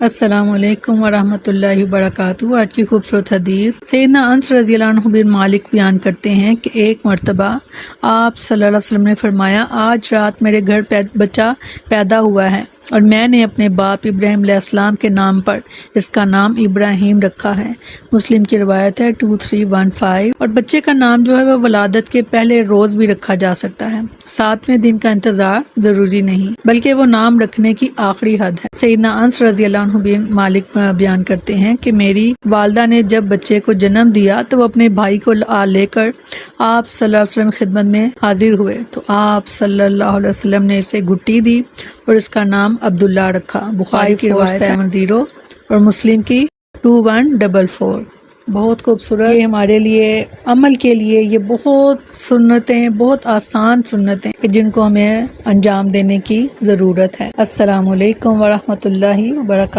السلام علیکم ورحمۃ اللہ وبرکاتہ۔ آج کی خوبصورت حدیث سیدنا انس رضی اللہ عنہ بن مالک بیان کرتے ہیں کہ ایک مرتبہ آپ صلی اللہ علیہ وسلم نے فرمایا، آج رات میرے گھر بچہ پیدا ہوا ہے اور میں نے اپنے باپ ابراہیم علیہ السلام کے نام پر اس کا نام ابراہیم رکھا ہے۔ مسلم کی روایت ہے 2315۔ اور بچے کا نام جو ہے وہ ولادت کے پہلے روز بھی رکھا جا سکتا ہے، 7ویں دن کا انتظار ضروری نہیں بلکہ وہ نام رکھنے کی آخری حد ہے۔ سیدنا انس رضی اللہ عنہ بن مالک بیان کرتے ہیں کہ میری والدہ نے جب بچے کو جنم دیا تو وہ اپنے بھائی کو لے کر آپ صلی اللہ علیہ وسلم خدمت میں حاضر ہوئے تو آپ صلی اللہ علیہ وسلم نے اسے گھٹی دی اور اس کا نام عبداللہ رکھا۔ بخاری کی روایت 70 اور مسلم کی 2144۔ بہت خوبصورت، یہ ہمارے لیے عمل کے لیے یہ بہت سنتیں، بہت آسان سنتیں جن کو ہمیں انجام دینے کی ضرورت ہے۔ السلام علیکم ورحمۃ اللہ وبرکاتہ۔